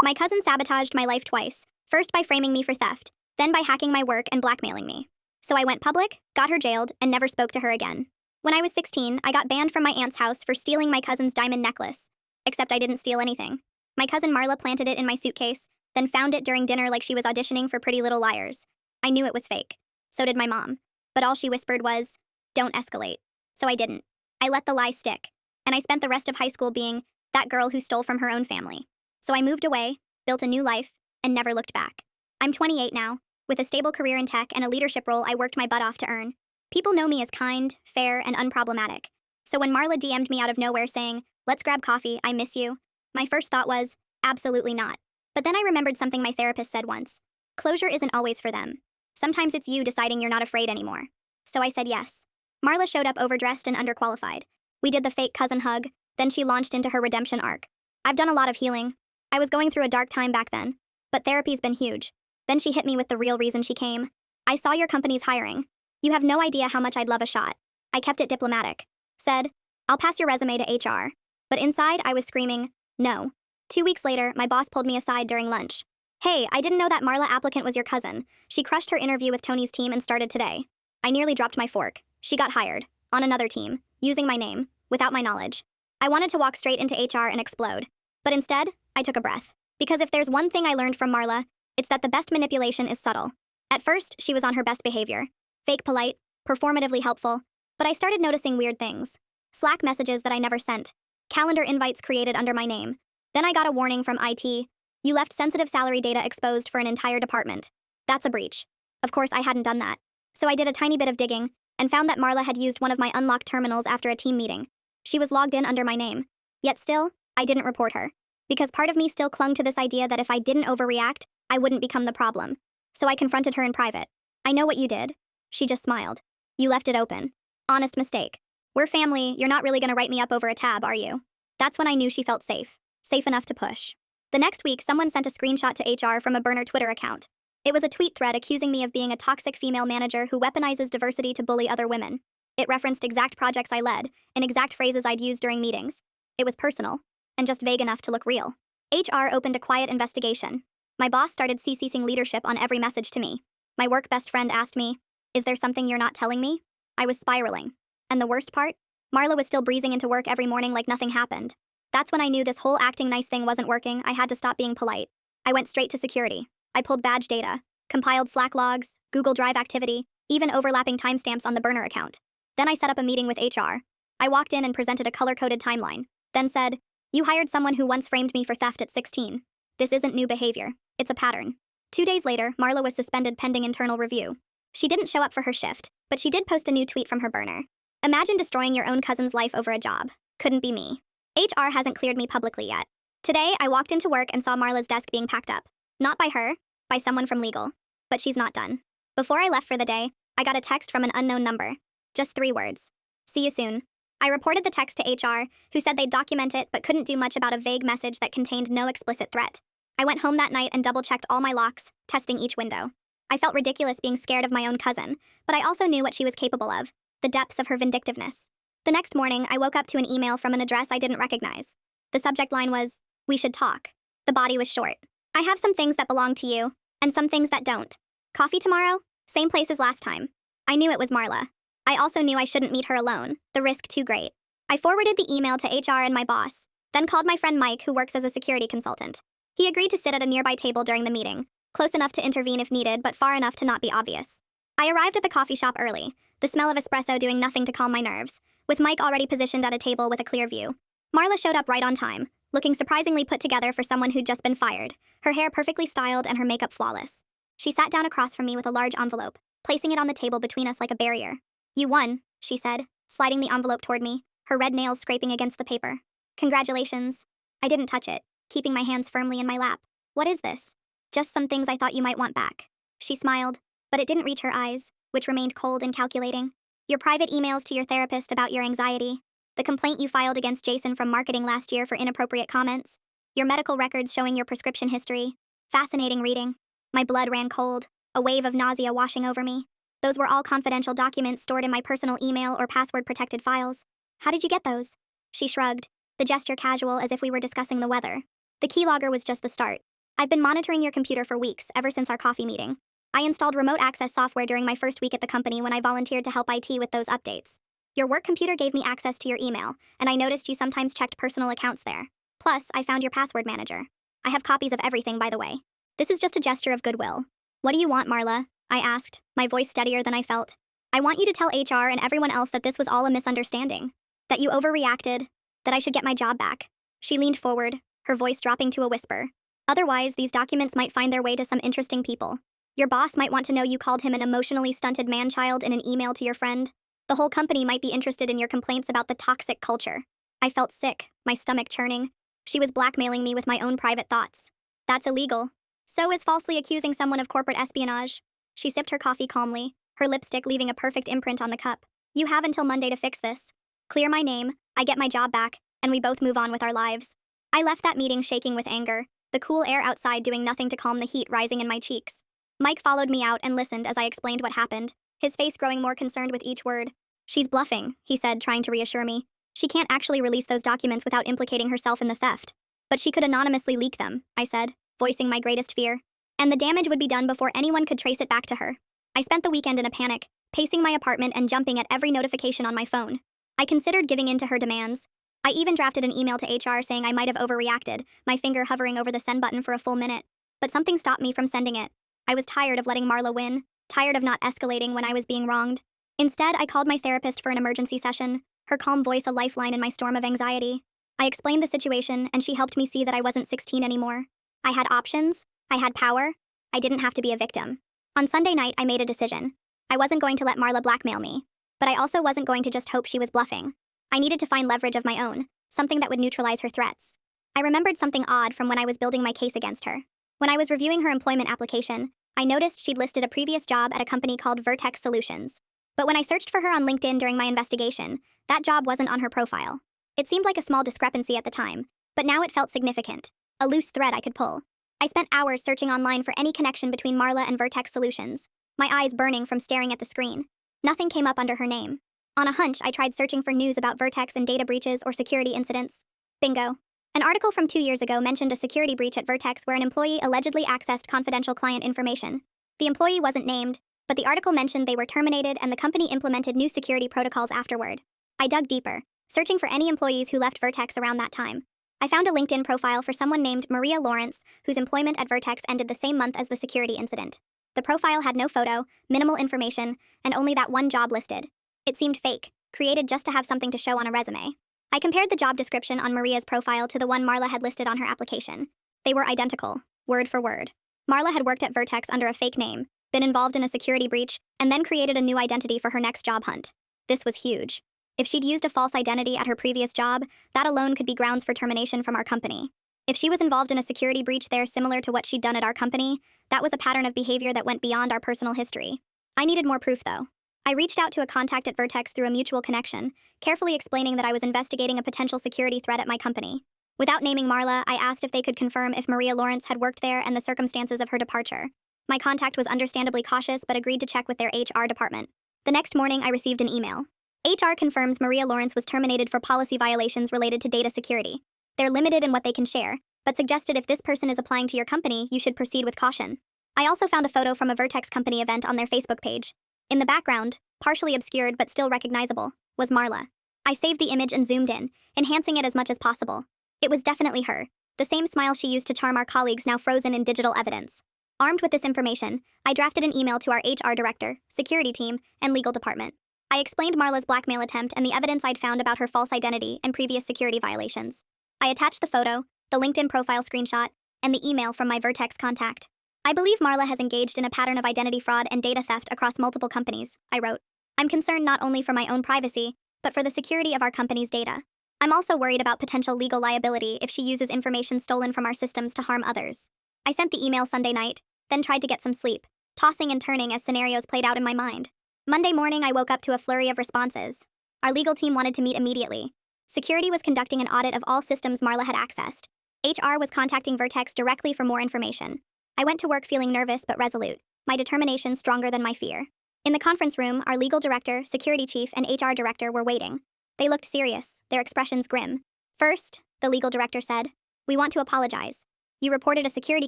My cousin sabotaged my life twice, first by framing me for theft, then by hacking my work and blackmailing me. So I went public, got her jailed, and never spoke to her again. When I was 16, I got banned from my aunt's house for stealing my cousin's diamond necklace. Except I didn't steal anything. My cousin Marla planted it in my suitcase, then found it during dinner like she was auditioning for Pretty Little Liars. I knew it was fake. So did my mom. But all she whispered was, "Don't escalate." So I didn't. I let the lie stick. And I spent the rest of high school being that girl who stole from her own family. So I moved away, built a new life, and never looked back. I'm 28 now. With a stable career in tech and a leadership role I worked my butt off to earn. People know me as kind, fair, and unproblematic. So when Marla DM'd me out of nowhere saying, "Let's grab coffee, I miss you," my first thought was, absolutely not. But then I remembered something my therapist said once. Closure isn't always for them. Sometimes it's you deciding you're not afraid anymore. So I said yes. Marla showed up overdressed and underqualified. We did the fake cousin hug, then she launched into her redemption arc. I've done a lot of healing. I was going through a dark time back then, but therapy's been huge. Then she hit me with the real reason she came. "I saw your company's hiring. You have no idea how much I'd love a shot." I kept it diplomatic. Said, "I'll pass your resume to HR." But inside, I was screaming, no. 2 weeks later, my boss pulled me aside during lunch. "Hey, I didn't know that Marla applicant was your cousin. She crushed her interview with Tony's team and started today." I nearly dropped my fork. She got hired, on another team, using my name, without my knowledge. I wanted to walk straight into HR and explode. But instead, I took a breath. Because if there's one thing I learned from Marla, it's that the best manipulation is subtle. At first, she was on her best behavior. Fake polite, performatively helpful. But I started noticing weird things. Slack messages that I never sent. Calendar invites created under my name. Then I got a warning from IT. "You left sensitive salary data exposed for an entire department." That's a breach. Of course, I hadn't done that. So I did a tiny bit of digging, and found that Marla had used one of my unlocked terminals after a team meeting. She was logged in under my name. Yet still, I didn't report her. Because part of me still clung to this idea that if I didn't overreact, I wouldn't become the problem. So I confronted her in private. "I know what you did." She just smiled. "You left it open. Honest mistake. We're family, you're not really gonna write me up over a tab, are you?" That's when I knew she felt safe. Safe enough to push. The next week, someone sent a screenshot to HR from a burner Twitter account. It was a tweet thread accusing me of being a toxic female manager who weaponizes diversity to bully other women. It referenced exact projects I led, and exact phrases I'd used during meetings. It was personal, and just vague enough to look real. HR opened a quiet investigation. My boss started CCing leadership on every message to me. My work best friend asked me, "Is there something you're not telling me?" I was spiraling. And the worst part? Marla was still breezing into work every morning like nothing happened. That's when I knew this whole acting nice thing wasn't working. I had to stop being polite. I went straight to security. I pulled badge data, compiled Slack logs, Google Drive activity, even overlapping timestamps on the burner account. Then I set up a meeting with HR. I walked in and presented a color-coded timeline, then said, "You hired someone who once framed me for theft at 16. This isn't new behavior. It's a pattern." 2 days later, Marla was suspended pending internal review. She didn't show up for her shift, but she did post a new tweet from her burner. "Imagine destroying your own cousin's life over a job. Couldn't be me." HR hasn't cleared me publicly yet. Today, I walked into work and saw Marla's desk being packed up. Not by her, by someone from legal. But she's not done. Before I left for the day, I got a text from an unknown number. Just 3 words. "See you soon." I reported the text to HR, who said they'd document it but couldn't do much about a vague message that contained no explicit threat. I went home that night and double-checked all my locks, testing each window. I felt ridiculous being scared of my own cousin, but I also knew what she was capable of, the depths of her vindictiveness. The next morning, I woke up to an email from an address I didn't recognize. The subject line was, "We should talk." The body was short. "I have some things that belong to you, and some things that don't. Coffee tomorrow? Same place as last time." I knew it was Marla. I also knew I shouldn't meet her alone, the risk too great. I forwarded the email to HR and my boss, then called my friend Mike, who works as a security consultant. He agreed to sit at a nearby table during the meeting, close enough to intervene if needed, but far enough to not be obvious. I arrived at the coffee shop early, the smell of espresso doing nothing to calm my nerves, with Mike already positioned at a table with a clear view. Marla showed up right on time, looking surprisingly put together for someone who'd just been fired, her hair perfectly styled and her makeup flawless. She sat down across from me with a large envelope, placing it on the table between us like a barrier. "You won," she said, sliding the envelope toward me, her red nails scraping against the paper. "Congratulations." I didn't touch it, keeping my hands firmly in my lap. "What is this?" "Just some things I thought you might want back." She smiled, but it didn't reach her eyes, which remained cold and calculating. "Your private emails to your therapist about your anxiety. The complaint you filed against Jason from marketing last year for inappropriate comments. Your medical records showing your prescription history. Fascinating reading." My blood ran cold, a wave of nausea washing over me. Those were all confidential documents stored in my personal email or password-protected files. "How did you get those?" She shrugged, the gesture casual as if we were discussing the weather. "The keylogger was just the start. I've been monitoring your computer for weeks, ever since our coffee meeting. I installed remote access software during my first week at the company when I volunteered to help IT with those updates. Your work computer gave me access to your email, and I noticed you sometimes checked personal accounts there. Plus, I found your password manager. I have copies of everything, by the way. This is just a gesture of goodwill. What do you want, Marla? I asked, my voice steadier than I felt. I want you to tell HR and everyone else that this was all a misunderstanding. That you overreacted. That I should get my job back. She leaned forward, her voice dropping to a whisper. Otherwise, these documents might find their way to some interesting people. Your boss might want to know you called him an emotionally stunted man-child in an email to your friend. The whole company might be interested in your complaints about the toxic culture. I felt sick, my stomach churning. She was blackmailing me with my own private thoughts. That's illegal. So is falsely accusing someone of corporate espionage. She sipped her coffee calmly, her lipstick leaving a perfect imprint on the cup. You have until Monday to fix this. Clear my name, I get my job back, and we both move on with our lives. I left that meeting shaking with anger, the cool air outside doing nothing to calm the heat rising in my cheeks. Mike followed me out and listened as I explained what happened, his face growing more concerned with each word. She's bluffing, he said, trying to reassure me. She can't actually release those documents without implicating herself in the theft. But she could anonymously leak them, I said, voicing my greatest fear. And the damage would be done before anyone could trace it back to her. I spent the weekend in a panic, pacing my apartment and jumping at every notification on my phone. I considered giving in to her demands. I even drafted an email to HR saying I might have overreacted, my finger hovering over the send button for a full minute. But something stopped me from sending it. I was tired of letting Marla win, tired of not escalating when I was being wronged. Instead, I called my therapist for an emergency session, her calm voice a lifeline in my storm of anxiety. I explained the situation, and she helped me see that I wasn't 16 anymore. I had options. I had power. I didn't have to be a victim. On Sunday night, I made a decision. I wasn't going to let Marla blackmail me, but I also wasn't going to just hope she was bluffing. I needed to find leverage of my own, something that would neutralize her threats. I remembered something odd from when I was building my case against her. When I was reviewing her employment application, I noticed she'd listed a previous job at a company called Vertex Solutions. But when I searched for her on LinkedIn during my investigation, that job wasn't on her profile. It seemed like a small discrepancy at the time, but now it felt significant, a loose thread I could pull. I spent hours searching online for any connection between Marla and Vertex Solutions, my eyes burning from staring at the screen. Nothing came up under her name. On a hunch, I tried searching for news about Vertex and data breaches or security incidents. Bingo. An article from 2 years ago mentioned a security breach at Vertex where an employee allegedly accessed confidential client information. The employee wasn't named, but the article mentioned they were terminated and the company implemented new security protocols afterward. I dug deeper, searching for any employees who left Vertex around that time. I found a LinkedIn profile for someone named Maria Lawrence, whose employment at Vertex ended the same month as the security incident. The profile had no photo, minimal information, and only that one job listed. It seemed fake, created just to have something to show on a resume. I compared the job description on Maria's profile to the one Marla had listed on her application. They were identical, word for word. Marla had worked at Vertex under a fake name, been involved in a security breach, and then created a new identity for her next job hunt. This was huge. If she'd used a false identity at her previous job, that alone could be grounds for termination from our company. If she was involved in a security breach there similar to what she'd done at our company, that was a pattern of behavior that went beyond our personal history. I needed more proof, though. I reached out to a contact at Vertex through a mutual connection, carefully explaining that I was investigating a potential security threat at my company. Without naming Marla, I asked if they could confirm if Maria Lawrence had worked there and the circumstances of her departure. My contact was understandably cautious but agreed to check with their HR department. The next morning, I received an email. HR confirms Maria Lawrence was terminated for policy violations related to data security. They're limited in what they can share, but suggested if this person is applying to your company, you should proceed with caution. I also found a photo from a Vertex company event on their Facebook page. In the background, partially obscured but still recognizable, was Marla. I saved the image and zoomed in, enhancing it as much as possible. It was definitely her, the same smile she used to charm our colleagues now frozen in digital evidence. Armed with this information, I drafted an email to our HR director, security team, and legal department. I explained Marla's blackmail attempt and the evidence I'd found about her false identity and previous security violations. I attached the photo, the LinkedIn profile screenshot, and the email from my Vertex contact. I believe Marla has engaged in a pattern of identity fraud and data theft across multiple companies, I wrote. I'm concerned not only for my own privacy, but for the security of our company's data. I'm also worried about potential legal liability if she uses information stolen from our systems to harm others. I sent the email Sunday night, then tried to get some sleep, tossing and turning as scenarios played out in my mind. Monday morning, I woke up to a flurry of responses. Our legal team wanted to meet immediately. Security was conducting an audit of all systems Marla had accessed. HR was contacting Vertex directly for more information. I went to work feeling nervous but resolute, my determination stronger than my fear. In the conference room, our legal director, security chief, and HR director were waiting. They looked serious, their expressions grim. First, the legal director said, "We want to apologize. You reported a security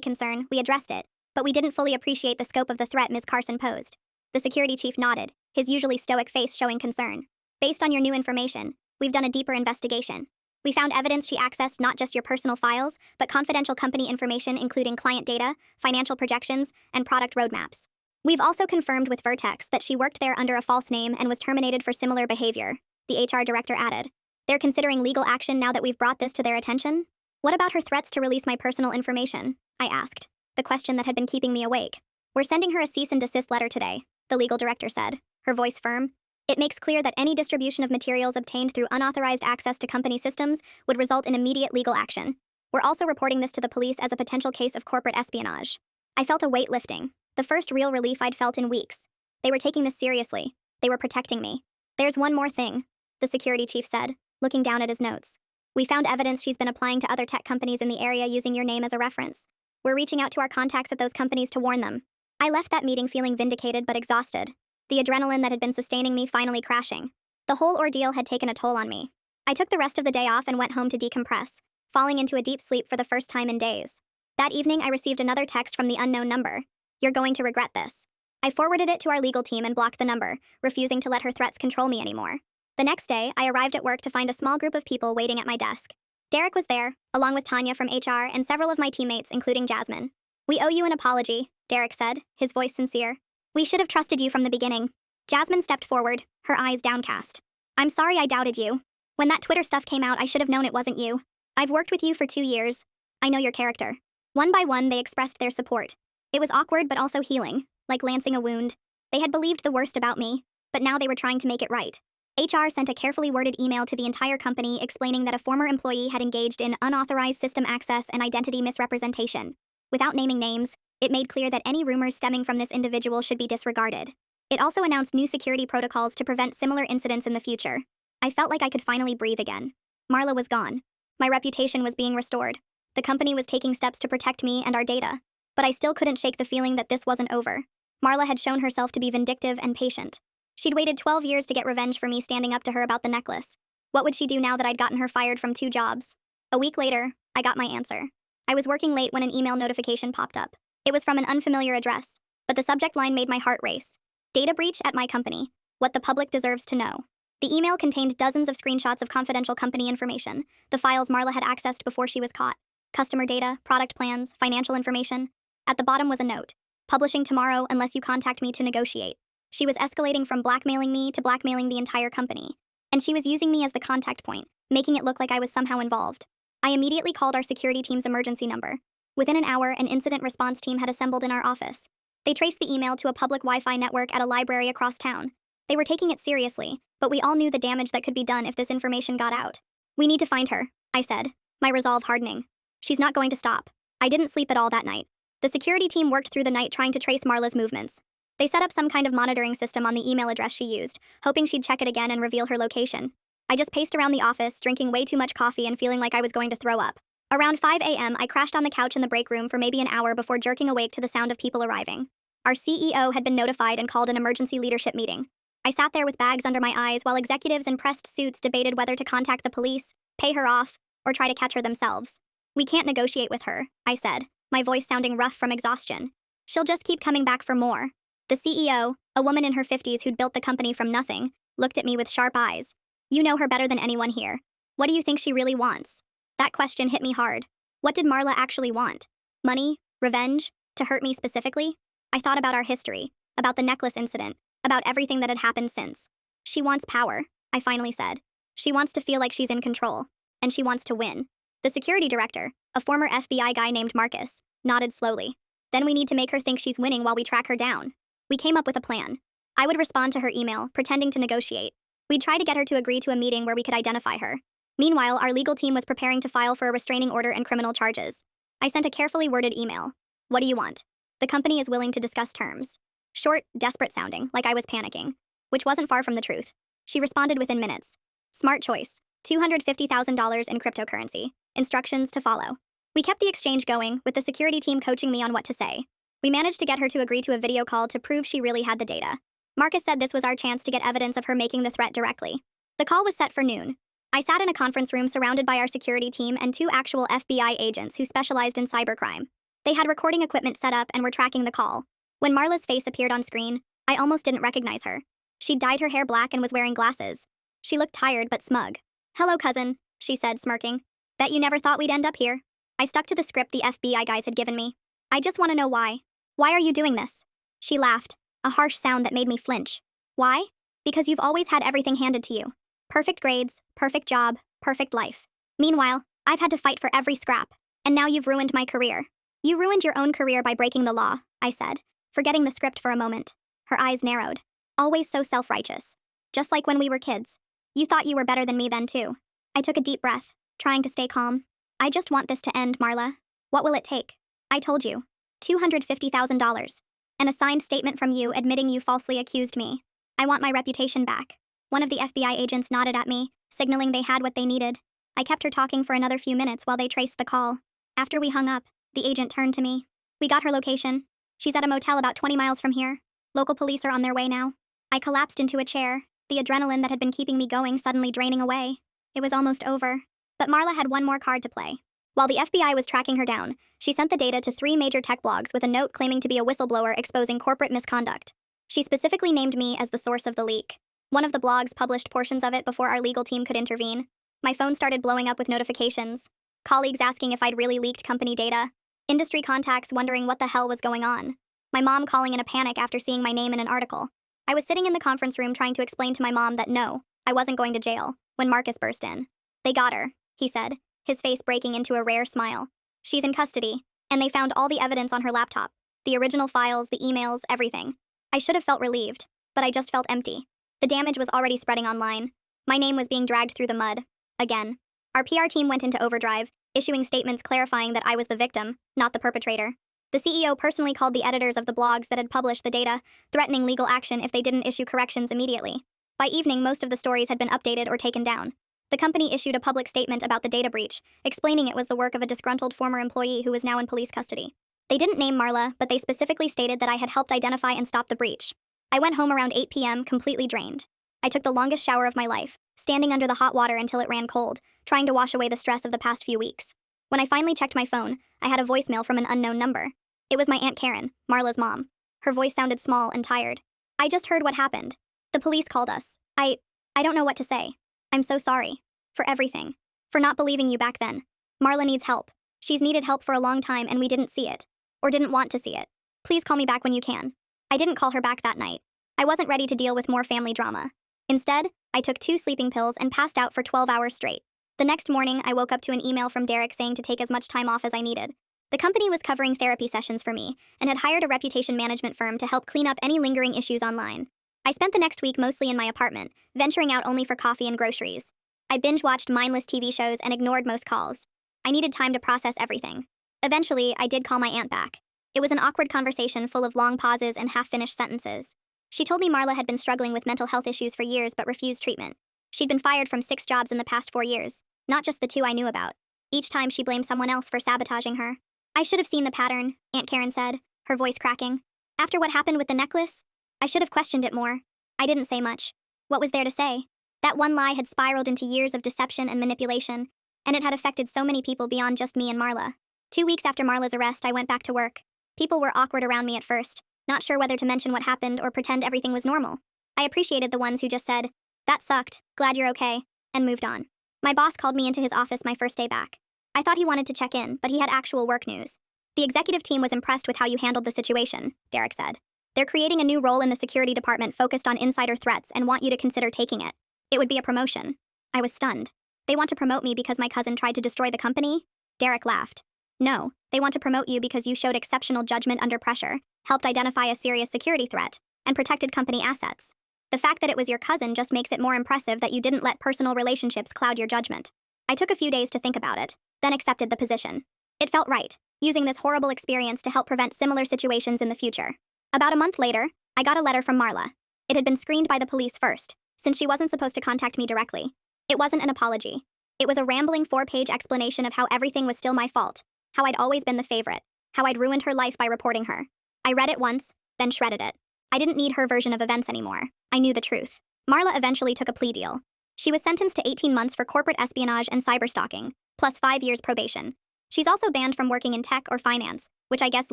concern, we addressed it, but we didn't fully appreciate the scope of the threat Ms. Carson posed. The security chief nodded, his usually stoic face showing concern. Based on your new information, we've done a deeper investigation. We found evidence she accessed not just your personal files, but confidential company information including client data, financial projections, and product roadmaps. We've also confirmed with Vertex that she worked there under a false name and was terminated for similar behavior, the HR director added. They're considering legal action now that we've brought this to their attention? What about her threats to release my personal information? I asked, the question that had been keeping me awake. We're sending her a cease and desist letter today, the legal director said, her voice firm. It makes clear that any distribution of materials obtained through unauthorized access to company systems would result in immediate legal action. We're also reporting this to the police as a potential case of corporate espionage. I felt a weight lifting, the first real relief I'd felt in weeks. They were taking this seriously. They were protecting me. There's one more thing, the security chief said, looking down at his notes. We found evidence she's been applying to other tech companies in the area using your name as a reference. We're reaching out to our contacts at those companies to warn them. I left that meeting feeling vindicated but exhausted, the adrenaline that had been sustaining me finally crashing. The whole ordeal had taken a toll on me. I took the rest of the day off and went home to decompress, falling into a deep sleep for the first time in days. That evening, I received another text from the unknown number. You're going to regret this. I forwarded it to our legal team and blocked the number, refusing to let her threats control me anymore. The next day, I arrived at work to find a small group of people waiting at my desk. Derek was there, along with Tanya from HR and several of my teammates, including Jasmine. We owe you an apology, Derek said, his voice sincere. We should have trusted you from the beginning. Jasmine stepped forward, her eyes downcast. I'm sorry I doubted you. When that Twitter stuff came out, I should have known it wasn't you. I've worked with you for 2 years. I know your character. One by one, they expressed their support. It was awkward but also healing, like lancing a wound. They had believed the worst about me, but now they were trying to make it right. HR sent a carefully worded email to the entire company explaining that a former employee had engaged in unauthorized system access and identity misrepresentation. Without naming names, it made clear that any rumors stemming from this individual should be disregarded. It also announced new security protocols to prevent similar incidents in the future. I felt like I could finally breathe again. Marla was gone. My reputation was being restored. The company was taking steps to protect me and our data. But I still couldn't shake the feeling that this wasn't over. Marla had shown herself to be vindictive and patient. She'd waited 12 years to get revenge for me standing up to her about the necklace. What would she do now that I'd gotten her fired from 2 jobs? A week later, I got my answer. I was working late when an email notification popped up. It was from an unfamiliar address, but the subject line made my heart race. Data breach at my company. What the public deserves to know. The email contained dozens of screenshots of confidential company information, the files Marla had accessed before she was caught. Customer data, product plans, financial information. At the bottom was a note. Publishing tomorrow unless you contact me to negotiate. She was escalating from blackmailing me to blackmailing the entire company. And she was using me as the contact point, making it look like I was somehow involved. I immediately called our security team's emergency number. Within an hour, an incident response team had assembled in our office. They traced the email to a public Wi-Fi network at a library across town. They were taking it seriously, but we all knew the damage that could be done if this information got out. We need to find her, I said, my resolve hardening. She's not going to stop. I didn't sleep at all that night. The security team worked through the night trying to trace Marla's movements. They set up some kind of monitoring system on the email address she used, hoping she'd check it again and reveal her location. I just paced around the office, drinking way too much coffee and feeling like I was going to throw up. Around 5 a.m., I crashed on the couch in the break room for maybe an hour before jerking awake to the sound of people arriving. Our CEO had been notified and called an emergency leadership meeting. I sat there with bags under my eyes while executives in pressed suits debated whether to contact the police, pay her off, or try to catch her themselves. We can't negotiate with her, I said, my voice sounding rough from exhaustion. She'll just keep coming back for more. The CEO, a woman in her 50s who'd built the company from nothing, looked at me with sharp eyes. You know her better than anyone here. What do you think she really wants? That question hit me hard. What did Marla actually want? Money? Revenge? To hurt me specifically? I thought about our history, about the necklace incident, about everything that had happened since. She wants power, I finally said. She wants to feel like she's in control, and she wants to win. The security director, a former FBI guy named Marcus, nodded slowly. Then we need to make her think she's winning while we track her down. We came up with a plan. I would respond to her email, pretending to negotiate. We'd try to get her to agree to a meeting where we could identify her. Meanwhile, our legal team was preparing to file for a restraining order and criminal charges. I sent a carefully worded email. What do you want? The company is willing to discuss terms. Short, desperate sounding, like I was panicking, which wasn't far from the truth. She responded within minutes. Smart choice. $250,000 in cryptocurrency. Instructions to follow. We kept the exchange going, with the security team coaching me on what to say. We managed to get her to agree to a video call to prove she really had the data. Marcus said this was our chance to get evidence of her making the threat directly. The call was set for noon. I sat in a conference room surrounded by our security team and two actual FBI agents who specialized in cybercrime. They had recording equipment set up and were tracking the call. When Marla's face appeared on screen, I almost didn't recognize her. She'd dyed her hair black and was wearing glasses. She looked tired but smug. "Hello, cousin," she said, smirking. "Bet you never thought we'd end up here." I stuck to the script the FBI guys had given me. "I just want to know why. Why are you doing this?" She laughed, a harsh sound that made me flinch. "Why? Because you've always had everything handed to you. Perfect grades, perfect job, perfect life. Meanwhile, I've had to fight for every scrap, and now you've ruined my career." "You ruined your own career by breaking the law," I said, forgetting the script for a moment. Her eyes narrowed. "Always so self-righteous. Just like when we were kids. You thought you were better than me then too." I took a deep breath, trying to stay calm. "I just want this to end, Marla. What will it take?" "I told you. $250,000. And a signed statement from you admitting you falsely accused me. I want my reputation back." One of the FBI agents nodded at me, signaling they had what they needed. I kept her talking for another few minutes while they traced the call. After we hung up, the agent turned to me. "We got her location. She's at a motel about 20 miles from here. Local police are on their way now." I collapsed into a chair, the adrenaline that had been keeping me going suddenly draining away. It was almost over. But Marla had one more card to play. While the FBI was tracking her down, she sent the data to 3 major tech blogs with a note claiming to be a whistleblower exposing corporate misconduct. She specifically named me as the source of the leak. One of the blogs published portions of it before our legal team could intervene. My phone started blowing up with notifications. Colleagues asking if I'd really leaked company data. Industry contacts wondering what the hell was going on. My mom calling in a panic after seeing my name in an article. I was sitting in the conference room trying to explain to my mom that no, I wasn't going to jail, when Marcus burst in. "They got her," he said, his face breaking into a rare smile. "She's in custody, and they found all the evidence on her laptop. The original files, the emails, everything." I should have felt relieved, but I just felt empty. The damage was already spreading online. My name was being dragged through the mud. Again. Our PR team went into overdrive, issuing statements clarifying that I was the victim, not the perpetrator. The CEO personally called the editors of the blogs that had published the data, threatening legal action if they didn't issue corrections immediately. By evening, most of the stories had been updated or taken down. The company issued a public statement about the data breach, explaining it was the work of a disgruntled former employee who was now in police custody. They didn't name Marla, but they specifically stated that I had helped identify and stop the breach. I went home around 8 p.m., completely drained. I took the longest shower of my life, standing under the hot water until it ran cold, trying to wash away the stress of the past few weeks. When I finally checked my phone, I had a voicemail from an unknown number. It was my Aunt Karen, Marla's mom. Her voice sounded small and tired. "I just heard what happened. The police called us. I don't know what to say. I'm so sorry. For everything. For not believing you back then. Marla needs help. She's needed help for a long time and we didn't see it. Or didn't want to see it. Please call me back when you can." I didn't call her back that night. I wasn't ready to deal with more family drama. Instead, I took 2 sleeping pills and passed out for 12 hours straight. The next morning, I woke up to an email from Derek saying to take as much time off as I needed. The company was covering therapy sessions for me and had hired a reputation management firm to help clean up any lingering issues online. I spent the next week mostly in my apartment, venturing out only for coffee and groceries. I binge-watched mindless TV shows and ignored most calls. I needed time to process everything. Eventually, I did call my aunt back. It was an awkward conversation full of long pauses and half-finished sentences. She told me Marla had been struggling with mental health issues for years but refused treatment. She'd been fired from 6 jobs in the past 4 years, not just the 2 I knew about. Each time she blamed someone else for sabotaging her. "I should have seen the pattern," Aunt Karen said, her voice cracking. "After what happened with the necklace, I should have questioned it more." I didn't say much. What was there to say? That one lie had spiraled into years of deception and manipulation, and it had affected so many people beyond just me and Marla. 2 weeks after Marla's arrest, I went back to work. People were awkward around me at first, not sure whether to mention what happened or pretend everything was normal. I appreciated the ones who just said, "That sucked, glad you're okay," and moved on. My boss called me into his office my first day back. I thought he wanted to check in, but he had actual work news. "The executive team was impressed with how you handled the situation," Derek said. "They're creating a new role in the security department focused on insider threats and want you to consider taking it. It would be a promotion." I was stunned. "They want to promote me because my cousin tried to destroy the company?" Derek laughed. "No, they want to promote you because you showed exceptional judgment under pressure, helped identify a serious security threat, and protected company assets. The fact that it was your cousin just makes it more impressive that you didn't let personal relationships cloud your judgment." I took a few days to think about it, then accepted the position. It felt right, using this horrible experience to help prevent similar situations in the future. About a month later, I got a letter from Marla. It had been screened by the police first, since she wasn't supposed to contact me directly. It wasn't an apology. It was a rambling 4-page explanation of how everything was still my fault, how I'd always been the favorite, how I'd ruined her life by reporting her. I read it once, then shredded it. I didn't need her version of events anymore. I knew the truth. Marla eventually took a plea deal. She was sentenced to 18 months for corporate espionage and cyberstalking, plus 5 years probation. She's also banned from working in tech or finance, which I guess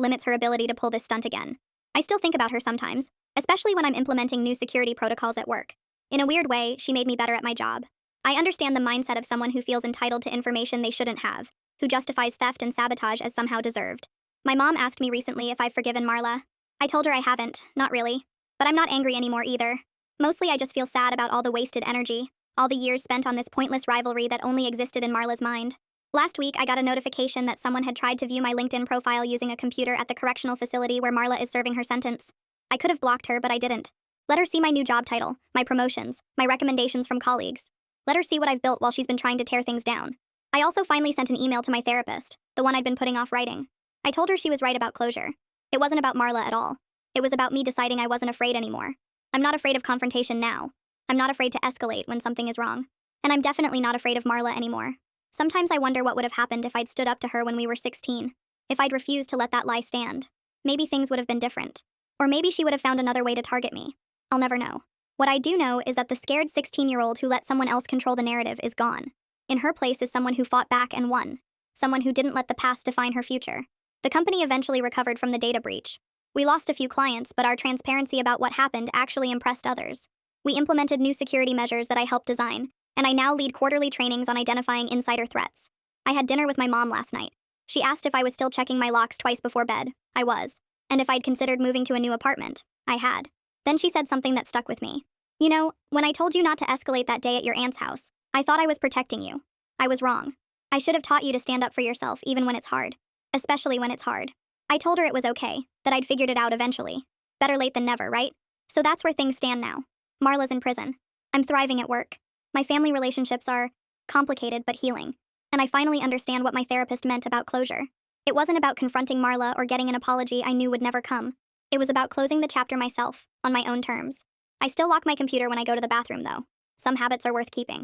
limits her ability to pull this stunt again. I still think about her sometimes, especially when I'm implementing new security protocols at work. In a weird way, she made me better at my job. I understand the mindset of someone who feels entitled to information they shouldn't have, who justifies theft and sabotage as somehow deserved. My mom asked me recently if I've forgiven Marla. I told her I haven't, not really. But I'm not angry anymore either. Mostly I just feel sad about all the wasted energy, all the years spent on this pointless rivalry that only existed in Marla's mind. Last week, I got a notification that someone had tried to view my LinkedIn profile using a computer at the correctional facility where Marla is serving her sentence. I could have blocked her, but I didn't. Let her see my new job title, my promotions, my recommendations from colleagues. Let her see what I've built while she's been trying to tear things down. I also finally sent an email to my therapist, the one I'd been putting off writing. I told her she was right about closure. It wasn't about Marla at all. It was about me deciding I wasn't afraid anymore. I'm not afraid of confrontation now. I'm not afraid to escalate when something is wrong. And I'm definitely not afraid of Marla anymore. Sometimes I wonder what would have happened if I'd stood up to her when we were 16. If I'd refused to let that lie stand. Maybe things would have been different. Or maybe she would have found another way to target me. I'll never know. What I do know is that the scared 16-year-old who let someone else control the narrative is gone. In her place is someone who fought back and won. Someone who didn't let the past define her future. The company eventually recovered from the data breach. We lost a few clients, but our transparency about what happened actually impressed others. We implemented new security measures that I helped design, and I now lead quarterly trainings on identifying insider threats. I had dinner with my mom last night. She asked if I was still checking my locks twice before bed. I was. And if I'd considered moving to a new apartment. I had. Then she said something that stuck with me. You know, when I told you not to escalate that day at your aunt's house, I thought I was protecting you. I was wrong. I should have taught you to stand up for yourself even when it's hard. Especially when it's hard. I told her it was okay, that I'd figured it out eventually. Better late than never, right? So that's where things stand now. Marla's in prison. I'm thriving at work. My family relationships are complicated but healing. And I finally understand what my therapist meant about closure. It wasn't about confronting Marla or getting an apology I knew would never come. It was about closing the chapter myself, on my own terms. I still lock my computer when I go to the bathroom, though. Some habits are worth keeping.